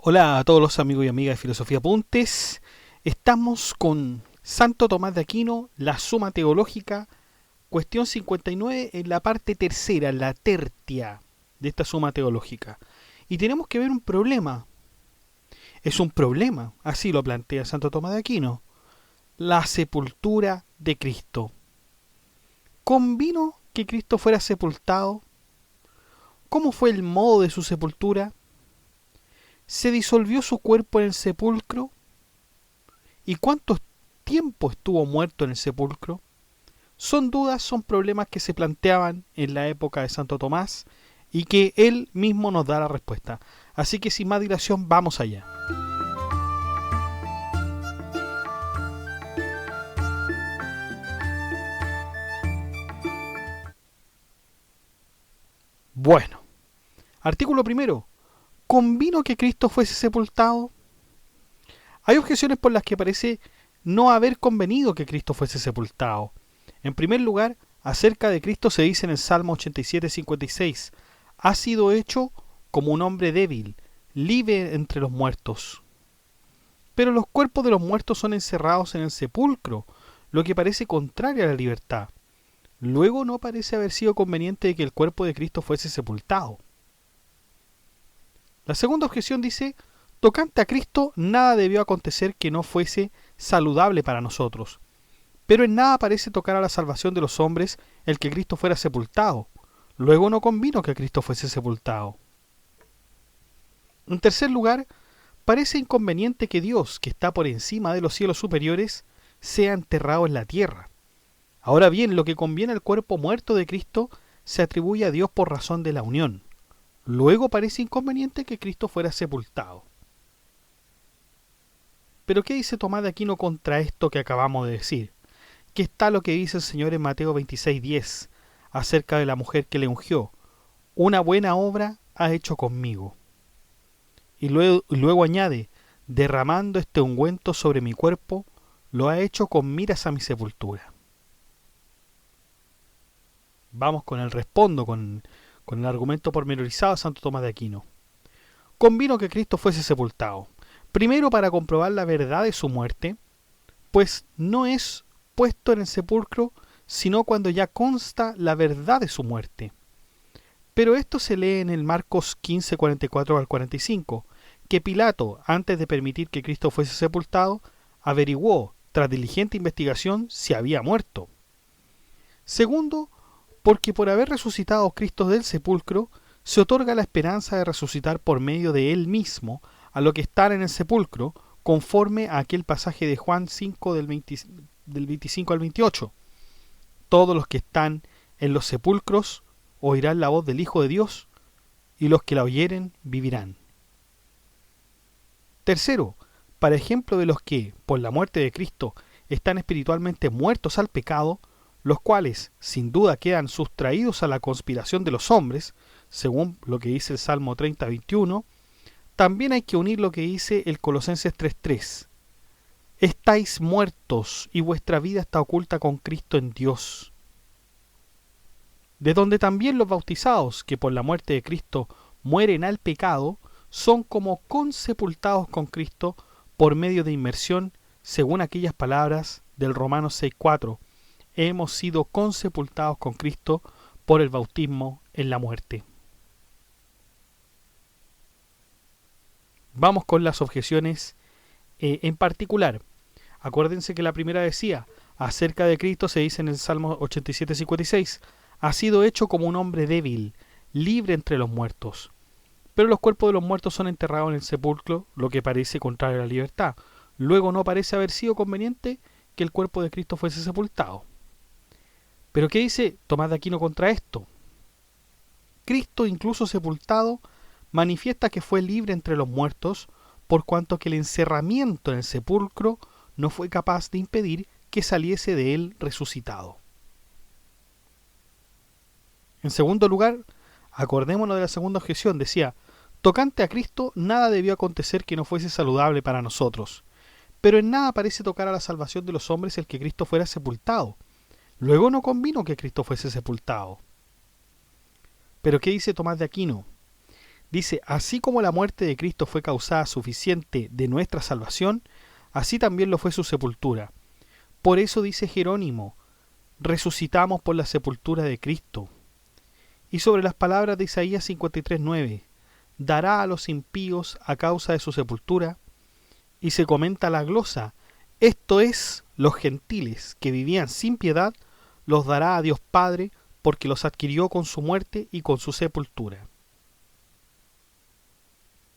Hola a todos los amigos y amigas de Filosofía Apuntes. Estamos con Santo Tomás de Aquino, la Suma Teológica, cuestión 59 en la parte tercera, la tertia de esta Suma Teológica. Y tenemos que ver un problema. Es un problema, así lo plantea Santo Tomás de Aquino. La sepultura de Cristo. ¿Convino que Cristo fuera sepultado? ¿Cómo fue el modo de su sepultura? ¿Se disolvió su cuerpo en el sepulcro? ¿Y cuánto tiempo estuvo muerto en el sepulcro? Son dudas, son problemas que se planteaban en la época de Santo Tomás y que él mismo nos da la respuesta. Así que sin más dilación, vamos allá. Bueno, artículo primero. ¿Convino que Cristo fuese sepultado? Hay objeciones por las que parece no haber convenido que Cristo fuese sepultado. En primer lugar, acerca de Cristo se dice en el Salmo 87:56, ha sido hecho como un hombre débil, libre entre los muertos. Pero los cuerpos de los muertos son encerrados en el sepulcro, lo que parece contrario a la libertad. Luego no parece haber sido conveniente que el cuerpo de Cristo fuese sepultado. La segunda objeción dice, tocante a Cristo, nada debió acontecer que no fuese saludable para nosotros. Pero en nada parece tocar a la salvación de los hombres el que Cristo fuera sepultado. Luego no convino que Cristo fuese sepultado. En tercer lugar, parece inconveniente que Dios, que está por encima de los cielos superiores, sea enterrado en la tierra. Ahora bien, lo que conviene al cuerpo muerto de Cristo se atribuye a Dios por razón de la unión. Luego parece inconveniente que Cristo fuera sepultado. Pero ¿qué dice Tomás de Aquino contra esto que acabamos de decir? ¿Qué está lo que dice el Señor en Mateo 26:10 acerca de la mujer que le ungió? Una buena obra ha hecho conmigo. Y luego añade, derramando este ungüento sobre mi cuerpo, lo ha hecho con miras a mi sepultura. Vamos con el respondo, con el argumento pormenorizado de Santo Tomás de Aquino. Convino que Cristo fuese sepultado. Primero para comprobar la verdad de su muerte, pues no es puesto en el sepulcro, sino cuando ya consta la verdad de su muerte. Pero esto se lee en el Marcos 15:44 al 45, que Pilato, antes de permitir que Cristo fuese sepultado, averiguó, tras diligente investigación, si había muerto. Segundo, porque por haber resucitado Cristo del sepulcro, se otorga la esperanza de resucitar por medio de él mismo a lo que están en el sepulcro, conforme a aquel pasaje de Juan 5 del 25 al 28. Todos los que están en los sepulcros oirán la voz del Hijo de Dios, y los que la oyeren vivirán. Tercero, para ejemplo de los que, por la muerte de Cristo, están espiritualmente muertos al pecado, los cuales sin duda quedan sustraídos a la conspiración de los hombres, según lo que dice el Salmo 30:21, también hay que unir lo que dice el Colosenses 3:3. Estáis muertos y vuestra vida está oculta con Cristo en Dios. De donde también los bautizados, que por la muerte de Cristo mueren al pecado, son como consepultados con Cristo por medio de inmersión, según aquellas palabras del Romanos 6:4. Hemos sido consepultados con Cristo por el bautismo en la muerte. Vamos con las objeciones en particular. Acuérdense que la primera decía, acerca de Cristo se dice en el Salmo 87:56, ha sido hecho como un hombre débil, libre entre los muertos. Pero los cuerpos de los muertos son enterrados en el sepulcro, lo que parece contrario a la libertad. Luego no parece haber sido conveniente que el cuerpo de Cristo fuese sepultado. ¿Pero qué dice Tomás de Aquino contra esto? Cristo, incluso sepultado, manifiesta que fue libre entre los muertos, por cuanto que el encerramiento en el sepulcro no fue capaz de impedir que saliese de él resucitado. En segundo lugar, acordémonos de la segunda objeción, decía, tocante a Cristo, nada debió acontecer que no fuese saludable para nosotros, pero en nada parece tocar a la salvación de los hombres el que Cristo fuera sepultado. Luego no convino que Cristo fuese sepultado. ¿Pero qué dice Tomás de Aquino? Dice, así como la muerte de Cristo fue causada suficiente de nuestra salvación, así también lo fue su sepultura. Por eso dice Jerónimo, resucitamos por la sepultura de Cristo. Y sobre las palabras de Isaías 53:9, dará a los impíos a causa de su sepultura, y se comenta la glosa, esto es, los gentiles que vivían sin piedad, los dará a Dios Padre, porque los adquirió con su muerte y con su sepultura.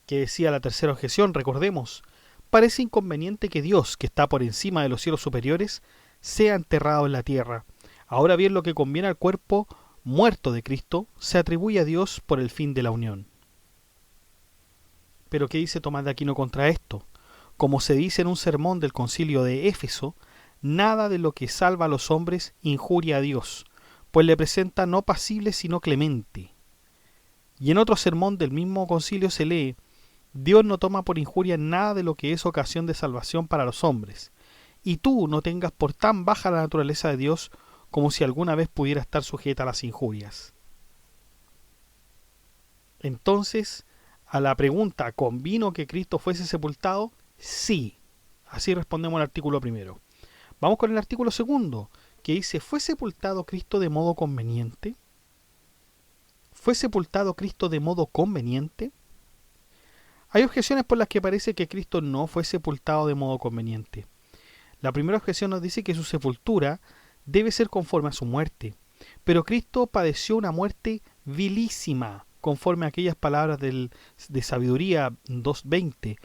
Que decía la tercera objeción, recordemos, parece inconveniente que Dios, que está por encima de los cielos superiores, sea enterrado en la tierra. Ahora bien, lo que conviene al cuerpo muerto de Cristo se atribuye a Dios por el fin de la unión. Pero ¿qué dice Tomás de Aquino contra esto? Como se dice en un sermón del concilio de Éfeso, nada de lo que salva a los hombres injuria a Dios, pues le presenta no pasible sino clemente. Y en otro sermón del mismo concilio se lee, Dios no toma por injuria nada de lo que es ocasión de salvación para los hombres, y tú no tengas por tan baja la naturaleza de Dios como si alguna vez pudiera estar sujeta a las injurias. Entonces, a la pregunta, ¿convino que Cristo fuese sepultado? Sí. Así respondemos al artículo primero. Vamos con el artículo segundo, que dice, ¿fue sepultado Cristo de modo conveniente? ¿Fue sepultado Cristo de modo conveniente? Hay objeciones por las que parece que Cristo no fue sepultado de modo conveniente. La primera objeción nos dice que su sepultura debe ser conforme a su muerte, pero Cristo padeció una muerte vilísima, conforme a aquellas palabras de Sabiduría 2:20,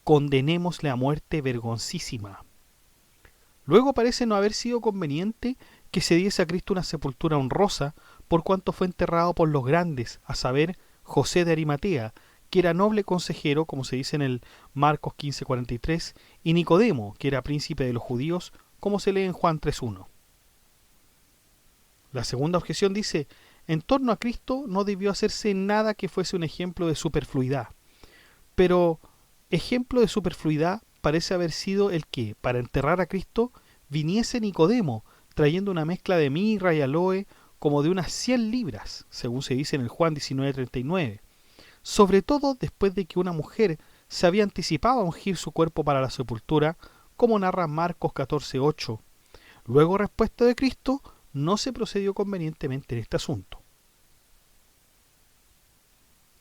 condenémosle a muerte vergonzísima. Luego parece no haber sido conveniente que se diese a Cristo una sepultura honrosa, por cuanto fue enterrado por los grandes, a saber, José de Arimatea, que era noble consejero, como se dice en el Marcos 15:43, y Nicodemo, que era príncipe de los judíos, como se lee en Juan 3:1. La segunda objeción dice, en torno a Cristo no debió hacerse nada que fuese un ejemplo de superfluidad, pero ejemplo de superfluidad parece haber sido el que, para enterrar a Cristo, viniese Nicodemo, trayendo una mezcla de mirra y aloe como de unas 100 libras, según se dice en el Juan 19:39, sobre todo después de que una mujer se había anticipado a ungir su cuerpo para la sepultura, como narra Marcos 14:8. Luego, respuesta de Cristo, no se procedió convenientemente en este asunto.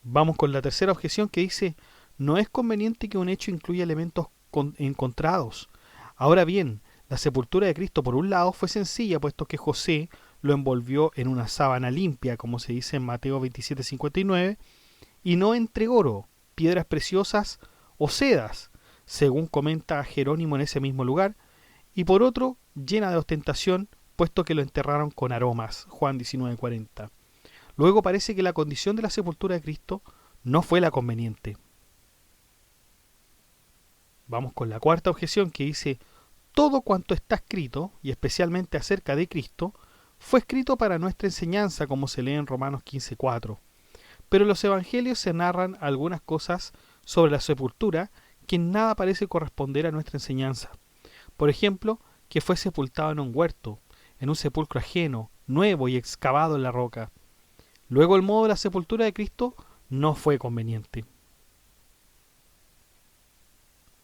Vamos con la tercera objeción que dice, no es conveniente que un hecho incluya elementos encontrados. Ahora bien, la sepultura de Cristo por un lado fue sencilla, puesto que José lo envolvió en una sábana limpia, como se dice en Mateo 27:59, y no entre oro, piedras preciosas o sedas, según comenta Jerónimo en ese mismo lugar, y por otro, llena de ostentación, puesto que lo enterraron con aromas, Juan 19:40. Luego parece que la condición de la sepultura de Cristo no fue la conveniente. Vamos con la cuarta objeción que dice, todo cuanto está escrito, y especialmente acerca de Cristo, fue escrito para nuestra enseñanza, como se lee en Romanos 15:4. Pero en los evangelios se narran algunas cosas sobre la sepultura que en nada parece corresponder a nuestra enseñanza. Por ejemplo, que fue sepultado en un huerto, en un sepulcro ajeno, nuevo y excavado en la roca. Luego el modo de la sepultura de Cristo no fue conveniente.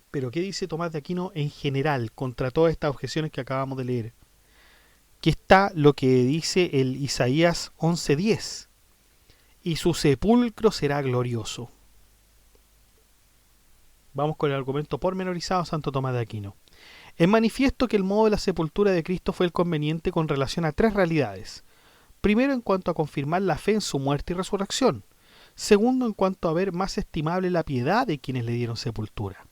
Pero ¿qué dice Tomás de Aquino en general contra todas estas objeciones que acabamos de leer? Que está lo que dice el Isaías 11:10. Y su sepulcro será glorioso. Vamos con el argumento pormenorizado de Santo Tomás de Aquino. Es manifiesto que el modo de la sepultura de Cristo fue el conveniente con relación a tres realidades. Primero, en cuanto a confirmar la fe en su muerte y resurrección. Segundo, en cuanto a ver más estimable la piedad de quienes le dieron sepultura.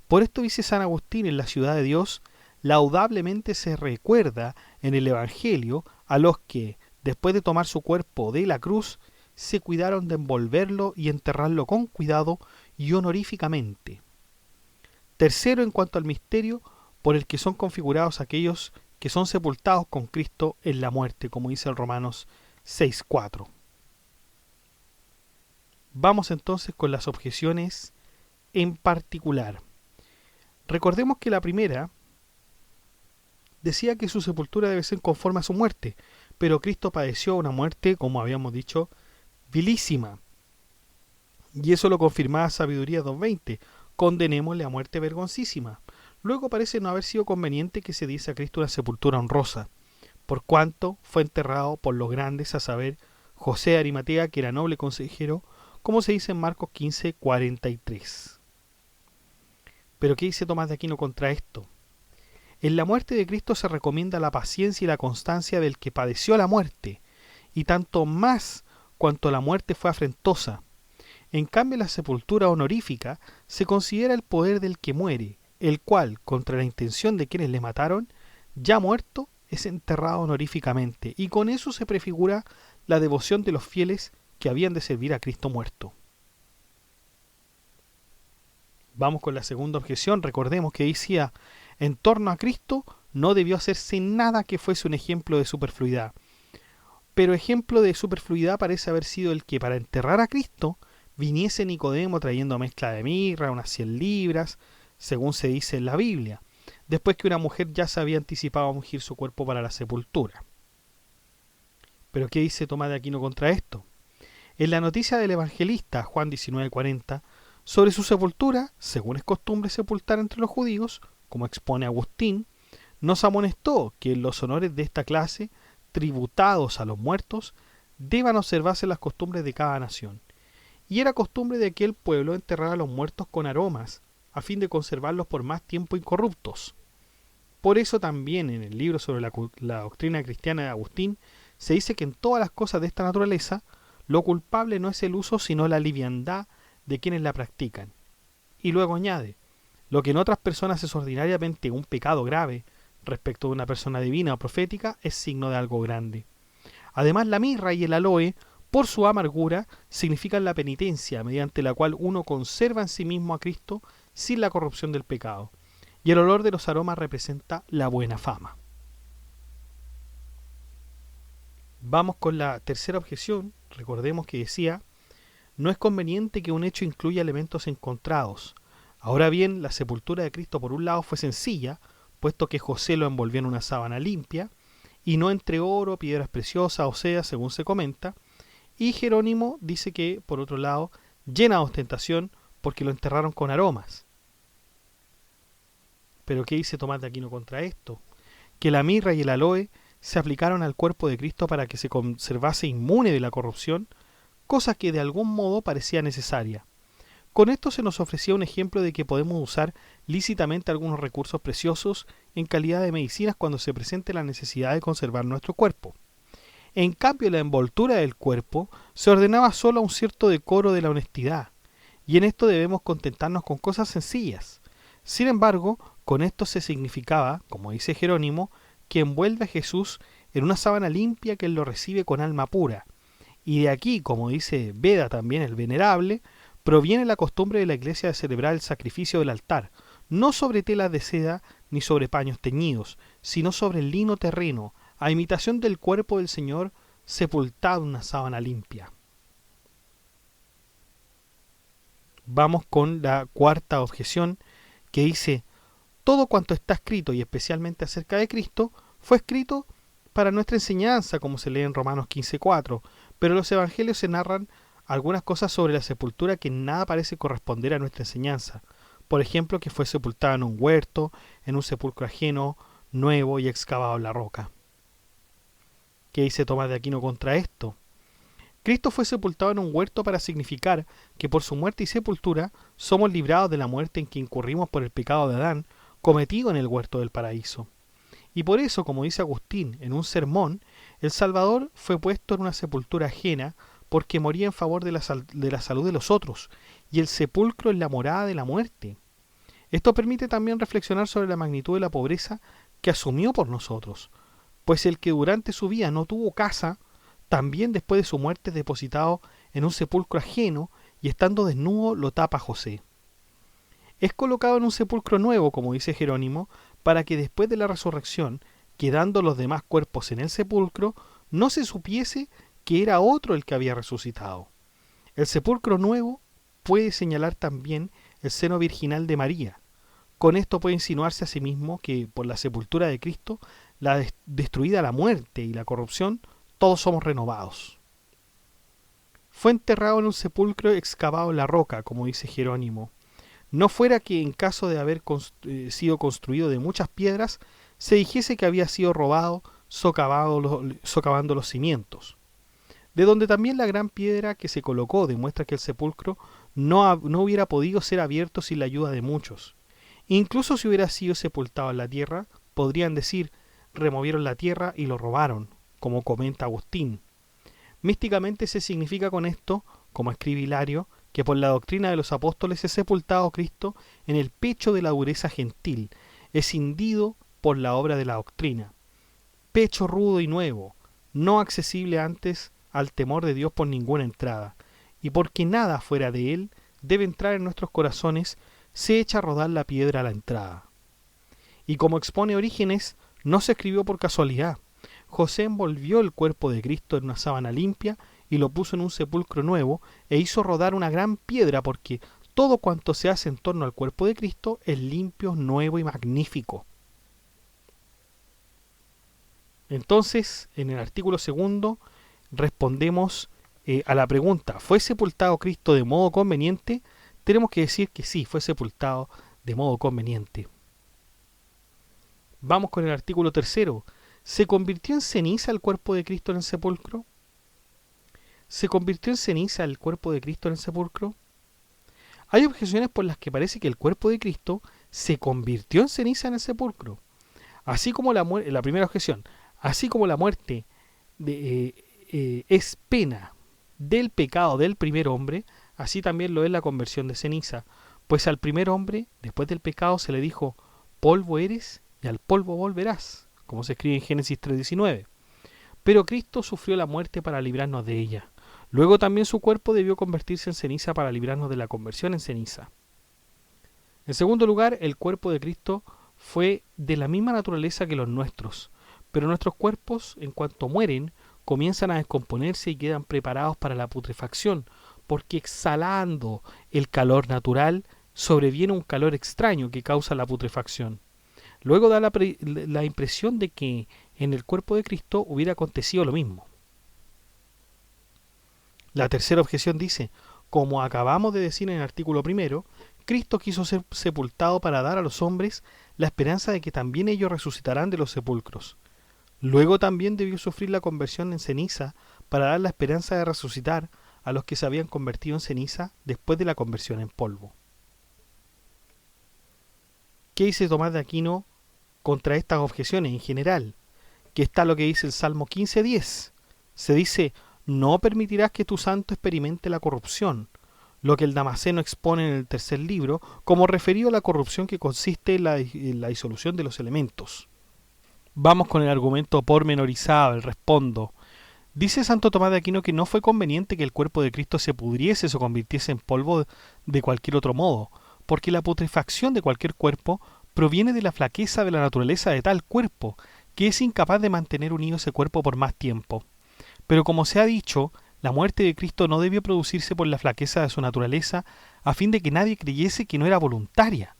Por esto dice San Agustín en La Ciudad de Dios, laudablemente se recuerda en el Evangelio a los que, después de tomar su cuerpo de la cruz, se cuidaron de envolverlo y enterrarlo con cuidado y honoríficamente. Tercero, en cuanto al misterio por el que son configurados aquellos que son sepultados con Cristo en la muerte, como dice el Romanos 6:4. Vamos entonces con las objeciones en particular. Recordemos que la primera decía que su sepultura debe ser conforme a su muerte, pero Cristo padeció una muerte, como habíamos dicho, vilísima. Y eso lo confirmaba Sabiduría 2:20. Condenémosle a muerte vergonzísima. Luego parece no haber sido conveniente que se diese a Cristo una sepultura honrosa, por cuanto fue enterrado por los grandes, a saber, José de Arimatea, que era noble consejero, como se dice en Marcos 15:43. Pero ¿qué dice Tomás de Aquino contra esto? En la muerte de Cristo se recomienda la paciencia y la constancia del que padeció la muerte, y tanto más cuanto la muerte fue afrentosa. En cambio, la sepultura honorífica se considera el poder del que muere, el cual, contra la intención de quienes le mataron, ya muerto, es enterrado honoríficamente, y con eso se prefigura la devoción de los fieles que habían de servir a Cristo muerto. Vamos con la segunda objeción. Recordemos que decía, en torno a Cristo no debió hacerse nada que fuese un ejemplo de superfluidad. Pero ejemplo de superfluidad parece haber sido el que para enterrar a Cristo viniese Nicodemo trayendo mezcla de mirra, unas 100 libras, según se dice en la Biblia, después que una mujer ya se había anticipado a ungir su cuerpo para la sepultura. ¿Pero qué dice Tomás de Aquino contra esto? En la noticia del evangelista Juan 19:40, sobre su sepultura, según es costumbre sepultar entre los judíos, como expone Agustín, nos amonestó que en los honores de esta clase, tributados a los muertos, deban observarse las costumbres de cada nación. Y era costumbre de aquel pueblo enterrar a los muertos con aromas, a fin de conservarlos por más tiempo incorruptos. Por eso también en el libro sobre la doctrina cristiana de Agustín, se dice que en todas las cosas de esta naturaleza, lo culpable no es el uso sino la liviandad de quienes la practican. Y luego añade, lo que en otras personas es ordinariamente un pecado grave respecto de una persona divina o profética es signo de algo grande. Además, la mirra y el aloe, por su amargura, significan la penitencia mediante la cual uno conserva en sí mismo a Cristo sin la corrupción del pecado. Y el olor de los aromas representa la buena fama. Vamos con la tercera objeción. Recordemos que decía, no es conveniente que un hecho incluya elementos encontrados. Ahora bien, la sepultura de Cristo por un lado fue sencilla, puesto que José lo envolvió en una sábana limpia, y no entre oro, piedras preciosas o sedas, según se comenta, y Jerónimo dice que, por otro lado, llena de ostentación, porque lo enterraron con aromas. Pero ¿qué dice Tomás de Aquino contra esto? Que la mirra y el aloe se aplicaron al cuerpo de Cristo para que se conservase inmune de la corrupción, cosa que de algún modo parecía necesaria. Con esto se nos ofrecía un ejemplo de que podemos usar lícitamente algunos recursos preciosos en calidad de medicinas cuando se presente la necesidad de conservar nuestro cuerpo. En cambio, la envoltura del cuerpo se ordenaba solo a un cierto decoro de la honestidad, y en esto debemos contentarnos con cosas sencillas. Sin embargo, con esto se significaba, como dice Jerónimo, que envuelve a Jesús en una sábana limpia que él lo recibe con alma pura. Y de aquí, como dice Beda también el Venerable, proviene la costumbre de la Iglesia de celebrar el sacrificio del altar, no sobre telas de seda ni sobre paños teñidos, sino sobre el lino terreno, a imitación del cuerpo del Señor sepultado en una sábana limpia. Vamos con la cuarta objeción, que dice, todo cuanto está escrito, y especialmente acerca de Cristo, fue escrito para nuestra enseñanza, como se lee en Romanos 15:4, pero en los evangelios se narran algunas cosas sobre la sepultura que nada parece corresponder a nuestra enseñanza. Por ejemplo, que fue sepultada en un huerto, en un sepulcro ajeno, nuevo y excavado en la roca. ¿Qué dice Tomás de Aquino contra esto? Cristo fue sepultado en un huerto para significar que por su muerte y sepultura somos librados de la muerte en que incurrimos por el pecado de Adán, cometido en el huerto del paraíso. Y por eso, como dice Agustín en un sermón, el Salvador fue puesto en una sepultura ajena porque moría en favor de la salud de los otros, y el sepulcro es la morada de la muerte. Esto permite también reflexionar sobre la magnitud de la pobreza que asumió por nosotros, pues el que durante su vida no tuvo casa, también después de su muerte es depositado en un sepulcro ajeno y estando desnudo lo tapa José. Es colocado en un sepulcro nuevo, como dice Jerónimo, para que después de la resurrección, quedando los demás cuerpos en el sepulcro, no se supiese que era otro el que había resucitado. El sepulcro nuevo puede señalar también el seno virginal de María. Con esto puede insinuarse a sí mismo que por la sepultura de Cristo, destruida la muerte y la corrupción, todos somos renovados. Fue enterrado en un sepulcro excavado en la roca, como dice Jerónimo. No fuera que en caso de haber sido construido de muchas piedras, se dijese que había sido robado socavando los cimientos. De donde también la gran piedra que se colocó demuestra que el sepulcro no hubiera podido ser abierto sin la ayuda de muchos. Incluso si hubiera sido sepultado en la tierra, podrían decir, removieron la tierra y lo robaron, como comenta Agustín. Místicamente se significa con esto, como escribe Hilario, que por la doctrina de los apóstoles es sepultado Cristo en el pecho de la dureza gentil, escindido por la obra de la doctrina. Pecho rudo y nuevo, no accesible antes al temor de Dios por ninguna entrada, y porque nada fuera de él debe entrar en nuestros corazones, se echa a rodar la piedra a la entrada. Y como expone Orígenes, no se escribió por casualidad. José envolvió el cuerpo de Cristo en una sábana limpia y lo puso en un sepulcro nuevo e hizo rodar una gran piedra porque todo cuanto se hace en torno al cuerpo de Cristo es limpio, nuevo y magnífico. Entonces, en el artículo segundo, respondemos a la pregunta, ¿fue sepultado Cristo de modo conveniente? Tenemos que decir que sí, fue sepultado de modo conveniente. Vamos con el artículo tercero. ¿Se convirtió en ceniza el cuerpo de Cristo en el sepulcro? ¿Se convirtió en ceniza el cuerpo de Cristo en el sepulcro? Hay objeciones por las que parece que el cuerpo de Cristo se convirtió en ceniza en el sepulcro. Así como la primera objeción, así como la muerte es pena del pecado del primer hombre, así también lo es la conversión de ceniza, pues al primer hombre, después del pecado, se le dijo, polvo eres y al polvo volverás, como se escribe en Génesis 3:19. Pero Cristo sufrió la muerte para librarnos de ella. Luego también su cuerpo debió convertirse en ceniza para librarnos de la conversión en ceniza. En segundo lugar, el cuerpo de Cristo fue de la misma naturaleza que los nuestros, pero nuestros cuerpos, en cuanto mueren, comienzan a descomponerse y quedan preparados para la putrefacción, porque exhalando el calor natural, sobreviene un calor extraño que causa la putrefacción. Luego da la impresión de que en el cuerpo de Cristo hubiera acontecido lo mismo. La tercera objeción dice, como acabamos de decir en el artículo primero, Cristo quiso ser sepultado para dar a los hombres la esperanza de que también ellos resucitarán de los sepulcros. Luego también debió sufrir la conversión en ceniza para dar la esperanza de resucitar a los que se habían convertido en ceniza después de la conversión en polvo. ¿Qué dice Tomás de Aquino contra estas objeciones en general? Que está lo que dice el Salmo 15:10. Se dice, no permitirás que tu santo experimente la corrupción, lo que el Damasceno expone en el tercer libro, como referido a la corrupción que consiste en la disolución de los elementos. Vamos con el argumento pormenorizado, el respondo. Dice Santo Tomás de Aquino que no fue conveniente que el cuerpo de Cristo se pudriese o se convirtiese en polvo de cualquier otro modo, porque la putrefacción de cualquier cuerpo proviene de la flaqueza de la naturaleza de tal cuerpo, que es incapaz de mantener unido ese cuerpo por más tiempo. Pero como se ha dicho, la muerte de Cristo no debió producirse por la flaqueza de su naturaleza, a fin de que nadie creyese que no era voluntaria,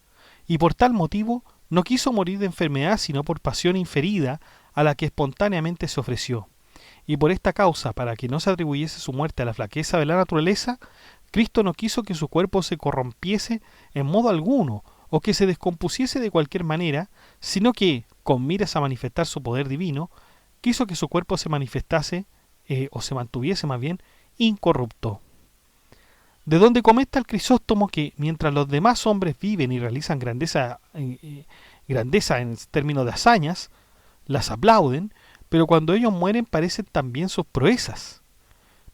y por tal motivo no quiso morir de enfermedad sino por pasión inferida a la que espontáneamente se ofreció. Y por esta causa, para que no se atribuyese su muerte a la flaqueza de la naturaleza, Cristo no quiso que su cuerpo se corrompiese en modo alguno, o que se descompusiese de cualquier manera, sino que, con miras a manifestar su poder divino, quiso que su cuerpo se manifestase, o se mantuviese más bien, incorrupto. De donde comenta el Crisóstomo que mientras los demás hombres viven y realizan grandeza en términos de hazañas, las aplauden, pero cuando ellos mueren parecen también sus proezas.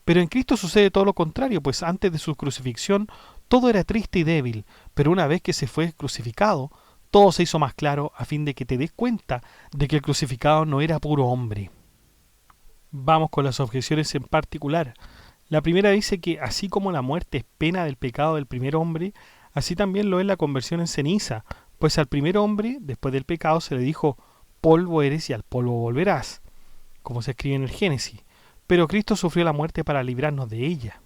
Pero en Cristo sucede todo lo contrario, pues antes de su crucifixión todo era triste y débil, pero una vez que se fue crucificado, todo se hizo más claro a fin de que te des cuenta de que el crucificado no era puro hombre. Vamos con las objeciones en particular. La primera dice que así como la muerte es pena del pecado del primer hombre, así también lo es la conversión en ceniza, pues al primer hombre, después del pecado, se le dijo, polvo eres y al polvo volverás, como se escribe en el Génesis, pero Cristo sufrió la muerte para librarnos de ella.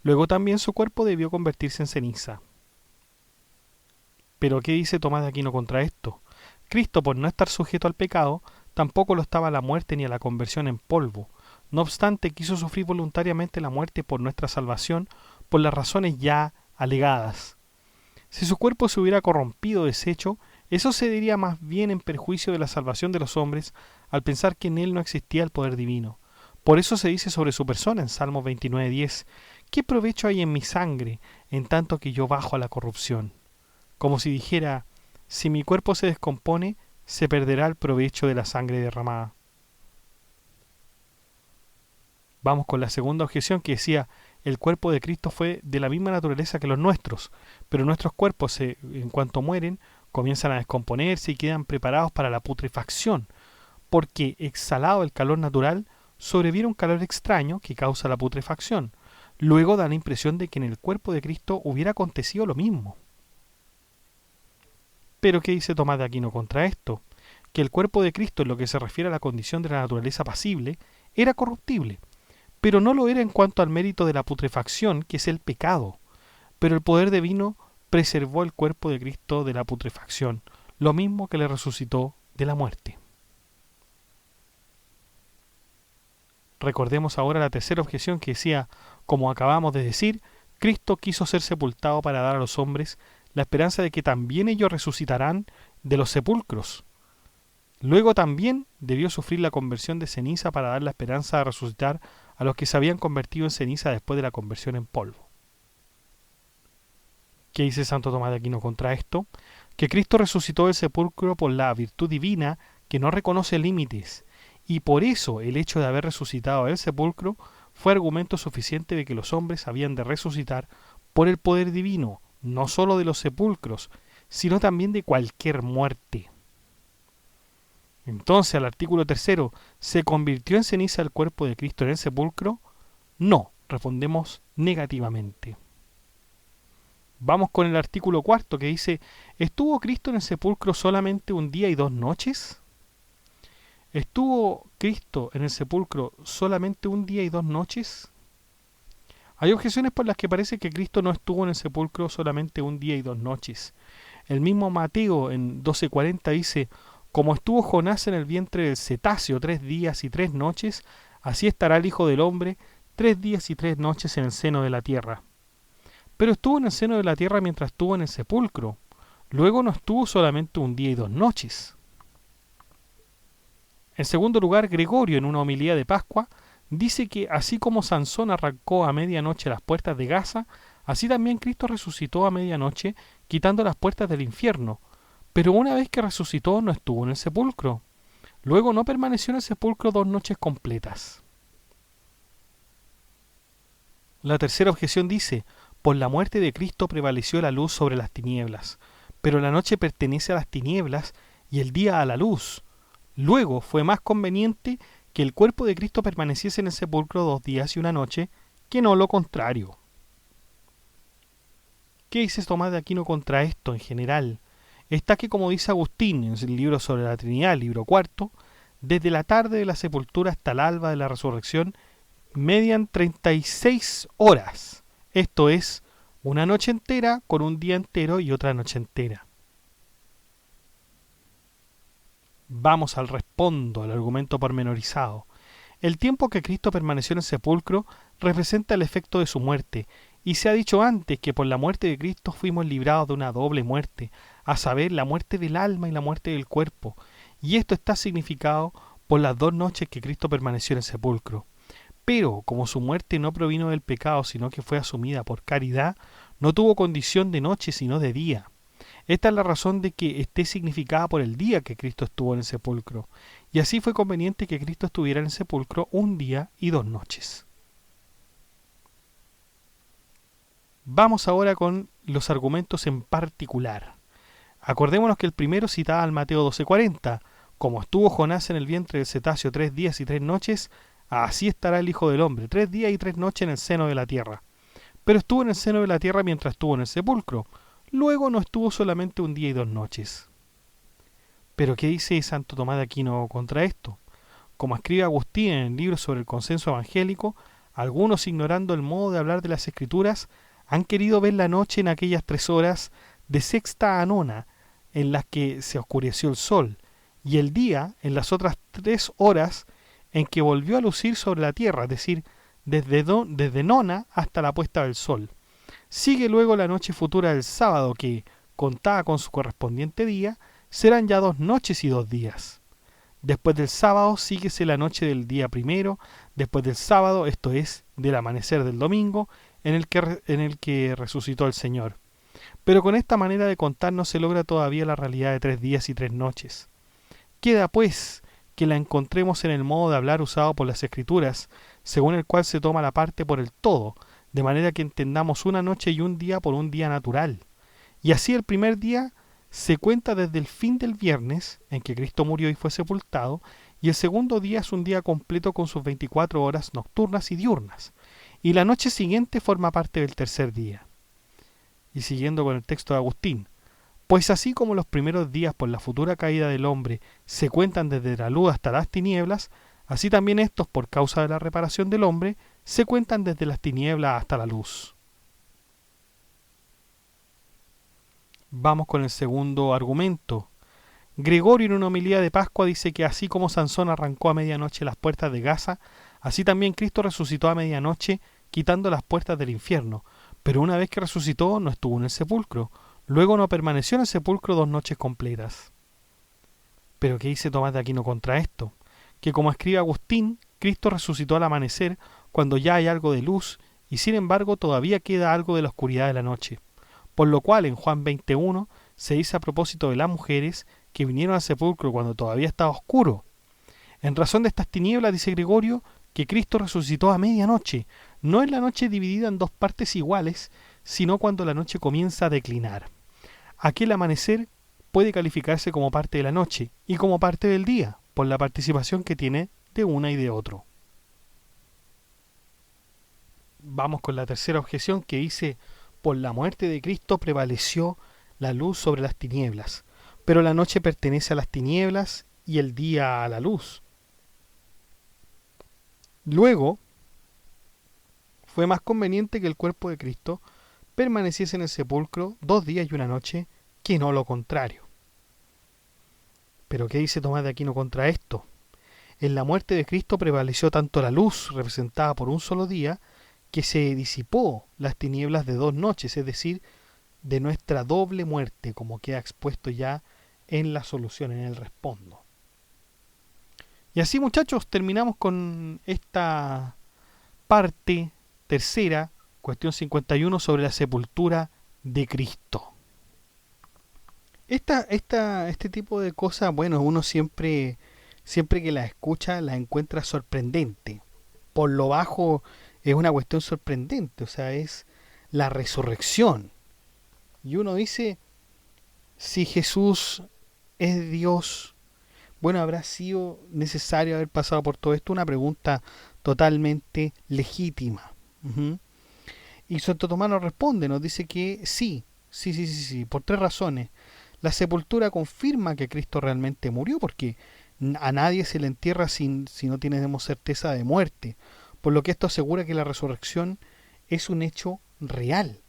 Luego también su cuerpo debió convertirse en ceniza. Pero ¿qué dice Tomás de Aquino contra esto? Cristo, por no estar sujeto al pecado, tampoco lo estaba a la muerte ni a la conversión en polvo. No obstante, quiso sufrir voluntariamente la muerte por nuestra salvación por las razones ya alegadas. Si su cuerpo se hubiera corrompido o deshecho, eso se diría más bien en perjuicio de la salvación de los hombres al pensar que en él no existía el poder divino. Por eso se dice sobre su persona en Salmos 29:10, ¿qué provecho hay en mi sangre en tanto que yo bajo a la corrupción? Como si dijera, si mi cuerpo se descompone, se perderá el provecho de la sangre derramada. Vamos con la segunda objeción que decía, el cuerpo de Cristo fue de la misma naturaleza que los nuestros, pero nuestros cuerpos, en cuanto mueren, comienzan a descomponerse y quedan preparados para la putrefacción, porque exhalado el calor natural, sobreviene un calor extraño que causa la putrefacción. Luego da la impresión de que en el cuerpo de Cristo hubiera acontecido lo mismo. Pero ¿qué dice Tomás de Aquino contra esto? Que el cuerpo de Cristo, en lo que se refiere a la condición de la naturaleza pasible, era corruptible, pero no lo era en cuanto al mérito de la putrefacción, que es el pecado. Pero el poder divino preservó el cuerpo de Cristo de la putrefacción, lo mismo que le resucitó de la muerte. Recordemos ahora la tercera objeción que decía, como acabamos de decir, Cristo quiso ser sepultado para dar a los hombres la esperanza de que también ellos resucitarán de los sepulcros. Luego también debió sufrir la conversión de ceniza para dar la esperanza de resucitar a los que se habían convertido en ceniza después de la conversión en polvo. ¿Qué dice Santo Tomás de Aquino contra esto? Que Cristo resucitó del sepulcro por la virtud divina que no reconoce límites, y por eso el hecho de haber resucitado del sepulcro fue argumento suficiente de que los hombres habían de resucitar por el poder divino, no sólo de los sepulcros, sino también de cualquier muerte. Entonces, al artículo 3, ¿se convirtió en ceniza el cuerpo de Cristo en el sepulcro? No, respondemos negativamente. Vamos con el artículo 4 que dice, ¿estuvo Cristo en el sepulcro solamente un día y 2 noches? ¿Estuvo Cristo en el sepulcro solamente un día y 2 noches? Hay objeciones por las que parece que Cristo no estuvo en el sepulcro solamente un día y 2 noches. El mismo Mateo en 12:40 dice, como estuvo Jonás en el vientre del cetáceo 3 días y 3 noches, así estará el Hijo del Hombre 3 días y 3 noches en el seno de la tierra. Pero estuvo en el seno de la tierra mientras estuvo en el sepulcro. Luego no estuvo solamente un día y 2 noches. En segundo lugar, Gregorio, en una homilía de Pascua, dice que así como Sansón arrancó a medianoche las puertas de Gaza, así también Cristo resucitó a medianoche, quitando las puertas del infierno. Pero una vez que resucitó no estuvo en el sepulcro. Luego no permaneció en el sepulcro 2 noches completas. La tercera objeción dice, por la muerte de Cristo prevaleció la luz sobre las tinieblas, pero la noche pertenece a las tinieblas y el día a la luz. Luego fue más conveniente que el cuerpo de Cristo permaneciese en el sepulcro 2 días y 1 noche, que no lo contrario. ¿Qué dice Tomás de Aquino contra esto en general? Está que, como dice Agustín en el libro sobre la Trinidad, libro 4, desde la tarde de la sepultura hasta el alba de la resurrección, median 36 horas. Esto es, una noche entera con un día entero y otra noche entera. Vamos al respondo, al argumento pormenorizado. El tiempo que Cristo permaneció en el sepulcro representa el efecto de su muerte, y se ha dicho antes que por la muerte de Cristo fuimos librados de una doble muerte, a saber, la muerte del alma y la muerte del cuerpo, y esto está significado por las 2 noches que Cristo permaneció en el sepulcro. Pero, como su muerte no provino del pecado, sino que fue asumida por caridad, no tuvo condición de noche, sino de día. Esta es la razón de que esté significada por el día que Cristo estuvo en el sepulcro, y así fue conveniente que Cristo estuviera en el sepulcro un día y 2 noches. Vamos ahora con los argumentos en particular. Acordémonos que el primero citaba al Mateo 12:40, como estuvo Jonás en el vientre del cetáceo 3 días y 3 noches, así estará el Hijo del Hombre 3 días y 3 noches en el seno de la tierra. Pero estuvo en el seno de la tierra mientras estuvo en el sepulcro. Luego no estuvo solamente un día y 2 noches. ¿Pero qué dice Santo Tomás de Aquino contra esto? Como escribe Agustín en el libro sobre el consenso evangélico, algunos, ignorando el modo de hablar de las Escrituras, han querido ver la noche en aquellas 3 horas de sexta a nona en las que se oscureció el sol, y el día en las otras 3 horas en que volvió a lucir sobre la tierra, es decir, desde nona hasta la puesta del sol. Sigue luego la noche futura del sábado, que, contada con su correspondiente día, serán ya 2 noches y 2 días. Después del sábado síguese la noche del día primero, después del sábado, esto es, del amanecer del domingo, en el que resucitó el Señor. Pero con esta manera de contar no se logra todavía la realidad de 3 días y 3 noches. Queda, pues, que la encontremos en el modo de hablar usado por las Escrituras, según el cual se toma la parte por el todo, de manera que entendamos una noche y un día por un día natural. Y así el primer día se cuenta desde el fin del viernes, en que Cristo murió y fue sepultado, y el segundo día es un día completo con sus 24 horas nocturnas y diurnas, y la noche siguiente forma parte del tercer día. Y siguiendo con el texto de Agustín, pues así como los primeros días por la futura caída del hombre se cuentan desde la luz hasta las tinieblas, así también estos por causa de la reparación del hombre se cuentan desde las tinieblas hasta la luz. Vamos con el segundo argumento. Gregorio en una homilía de Pascua dice que así como Sansón arrancó a medianoche las puertas de Gaza, así también Cristo resucitó a medianoche quitando las puertas del infierno, pero una vez que resucitó no estuvo en el sepulcro, luego no permaneció en el sepulcro 2 noches completas. Pero ¿qué dice Tomás de Aquino contra esto? Que como escribe Agustín, Cristo resucitó al amanecer cuando ya hay algo de luz y sin embargo todavía queda algo de la oscuridad de la noche. Por lo cual en Juan 21 se dice a propósito de las mujeres que vinieron al sepulcro cuando todavía estaba oscuro. En razón de estas tinieblas, dice Gregorio, que Cristo resucitó a medianoche, no en la noche dividida en 2 partes iguales, sino cuando la noche comienza a declinar. Aquel amanecer puede calificarse como parte de la noche y como parte del día, por la participación que tiene de una y de otro. Vamos con la tercera objeción que dice, por la muerte de Cristo prevaleció la luz sobre las tinieblas, pero la noche pertenece a las tinieblas y el día a la luz. Luego, fue más conveniente que el cuerpo de Cristo permaneciese en el sepulcro 2 días y una noche que no lo contrario. Pero ¿qué dice Tomás de Aquino contra esto? En la muerte de Cristo prevaleció tanto la luz, representada por un solo día, que se disipó las tinieblas de 2 noches, es decir, de nuestra doble muerte, como queda expuesto ya en la solución, en el respondo. Y así, muchachos, terminamos con esta parte tercera, cuestión 51, sobre la sepultura de Cristo. Este tipo de cosas, bueno, uno siempre que las escucha, las encuentra sorprendente. Por lo bajo es una cuestión sorprendente, o sea, es la resurrección. Y uno dice, si Jesús es Dios, bueno, ¿habrá sido necesario haber pasado por todo esto? Una pregunta totalmente legítima. Y Santo Tomás nos responde, nos dice que sí, por 3 razones. La sepultura confirma que Cristo realmente murió, porque a nadie se le entierra si no tenemos certeza de muerte. Por lo que esto asegura que la resurrección es un hecho real.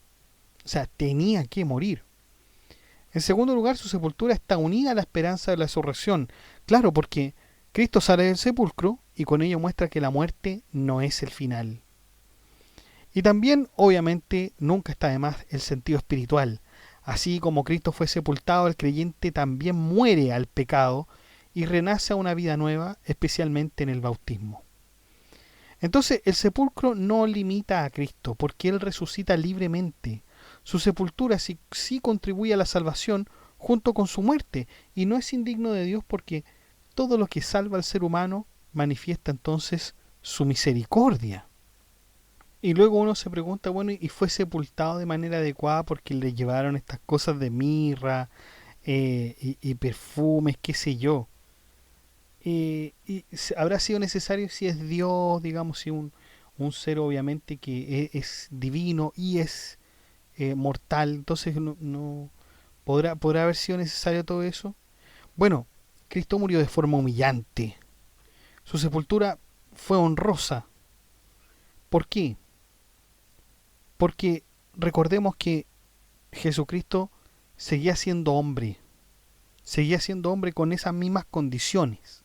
O sea, tenía que morir. En segundo lugar, su sepultura está unida a la esperanza de la resurrección. Claro, porque Cristo sale del sepulcro y con ello muestra que la muerte no es el final. Y también, obviamente, nunca está de más el sentido espiritual. Así como Cristo fue sepultado, el creyente también muere al pecado y renace a una vida nueva, especialmente en el bautismo. Entonces, el sepulcro no limita a Cristo, porque Él resucita libremente. Su sepultura sí contribuye a la salvación junto con su muerte, y no es indigno de Dios porque todo lo que salva al ser humano manifiesta entonces su misericordia. Y luego uno se pregunta, bueno, ¿y fue sepultado de manera adecuada porque le llevaron estas cosas de mirra y perfumes, qué sé yo? Y habrá sido necesario si es Dios, digamos, si un ser obviamente que es divino y es mortal, entonces no ¿podrá haber sido necesario todo eso? Bueno, Cristo murió de forma humillante. Su sepultura fue honrosa. ¿Por qué? Porque recordemos que Jesucristo seguía siendo hombre con esas mismas condiciones.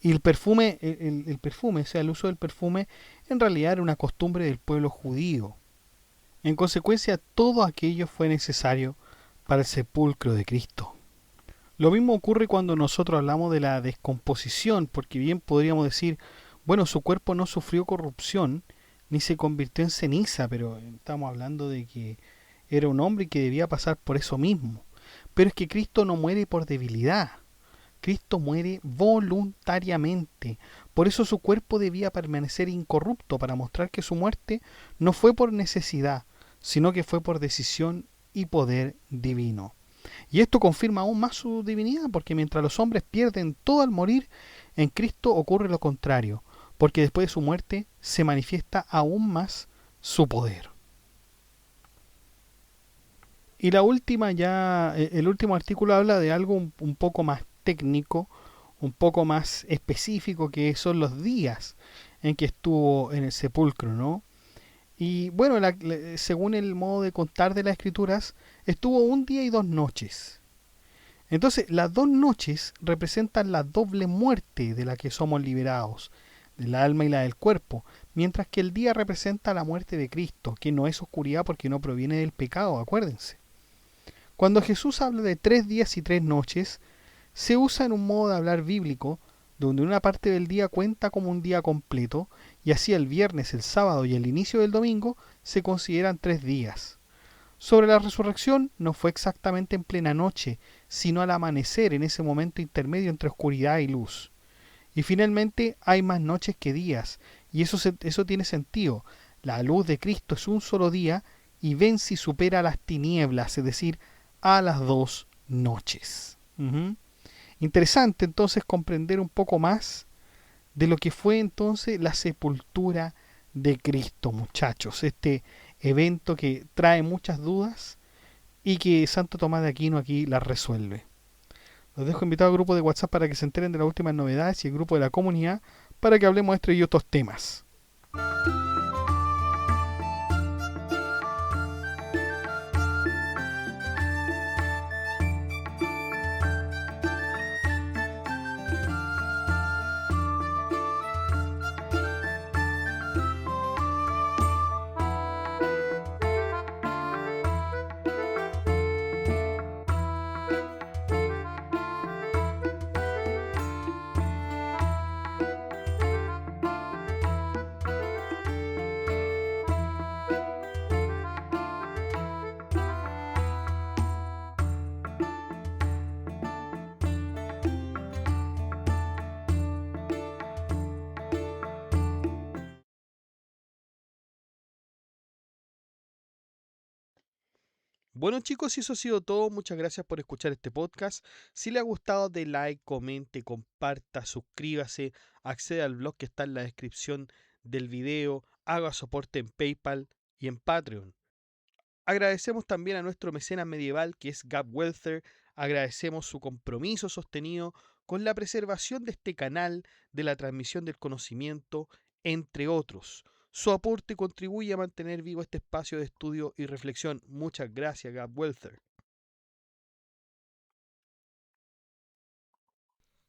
Y el perfume, el perfume, o sea, el uso del perfume, en realidad era una costumbre del pueblo judío. En consecuencia, todo aquello fue necesario para el sepulcro de Cristo. Lo mismo ocurre cuando nosotros hablamos de la descomposición, porque bien podríamos decir, bueno, su cuerpo no sufrió corrupción, ni se convirtió en ceniza, pero estamos hablando de que era un hombre que debía pasar por eso mismo. Pero es que Cristo no muere por debilidad, Cristo muere voluntariamente. Por eso su cuerpo debía permanecer incorrupto, para mostrar que su muerte no fue por necesidad, sino que fue por decisión y poder divino. Y esto confirma aún más su divinidad, porque mientras los hombres pierden todo al morir, en Cristo ocurre lo contrario, porque después de su muerte se manifiesta aún más su poder. Y la última ya, el último artículo habla de algo un poco más técnico, un poco más específico, que son los días en que estuvo en el sepulcro, ¿no? Y bueno, según el modo de contar de las escrituras, estuvo un día y 2 noches. Entonces, las 2 noches representan la doble muerte de la que somos liberados, del alma y la del cuerpo, mientras que el día representa la muerte de Cristo, que no es oscuridad porque no proviene del pecado, acuérdense. Cuando Jesús habla de 3 días y 3 noches, se usa en un modo de hablar bíblico, donde una parte del día cuenta como un día completo, y así el viernes, el sábado y el inicio del domingo se consideran 3 días. Sobre la resurrección, no fue exactamente en plena noche, sino al amanecer, en ese momento intermedio entre oscuridad y luz. Y finalmente hay más noches que días, y eso tiene sentido. La luz de Cristo es un solo día y vence y supera las tinieblas, es decir, a las 2 noches. Interesante entonces comprender un poco más de lo que fue entonces la sepultura de Cristo, muchachos. Este evento que trae muchas dudas y que Santo Tomás de Aquino aquí las resuelve. Los dejo invitados al grupo de WhatsApp para que se enteren de las últimas novedades, y el grupo de la comunidad para que hablemos de estos y otros temas. Bueno chicos, y eso ha sido todo. Muchas gracias por escuchar este podcast. Si le ha gustado, de like, comente, comparta, suscríbase, acceda al blog que está en la descripción del video, haga soporte en PayPal y en Patreon. Agradecemos también a nuestro mecenas medieval, que es Gab Welther. Agradecemos su compromiso sostenido con la preservación de este canal, de la transmisión del conocimiento, entre otros. Su aporte contribuye a mantener vivo este espacio de estudio y reflexión. Muchas gracias, Gab Welther.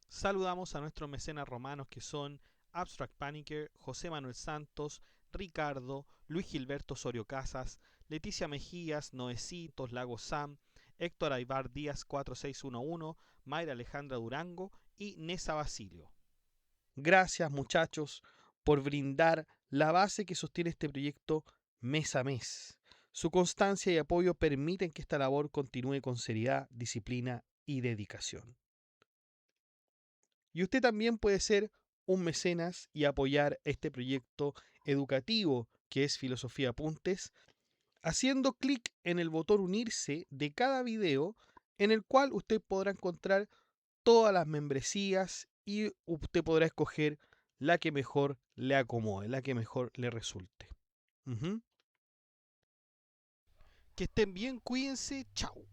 Saludamos a nuestros mecenas romanos, que son Abstract Panicker, José Manuel Santos, Ricardo, Luis Gilberto Osorio Casas, Leticia Mejías, Noecitos Lago Sam, Héctor Aybar Díaz 4611, Mayra Alejandra Durango y Nesa Basilio. Gracias muchachos por brindar la base que sostiene este proyecto mes a mes. Su constancia y apoyo permiten que esta labor continúe con seriedad, disciplina y dedicación. Y usted también puede ser un mecenas y apoyar este proyecto educativo que es Filosofía Apuntes, haciendo clic en el botón unirse de cada video, en el cual usted podrá encontrar todas las membresías y usted podrá escoger la que mejor le acomode, la que mejor le resulte. Que estén bien, cuídense, chao.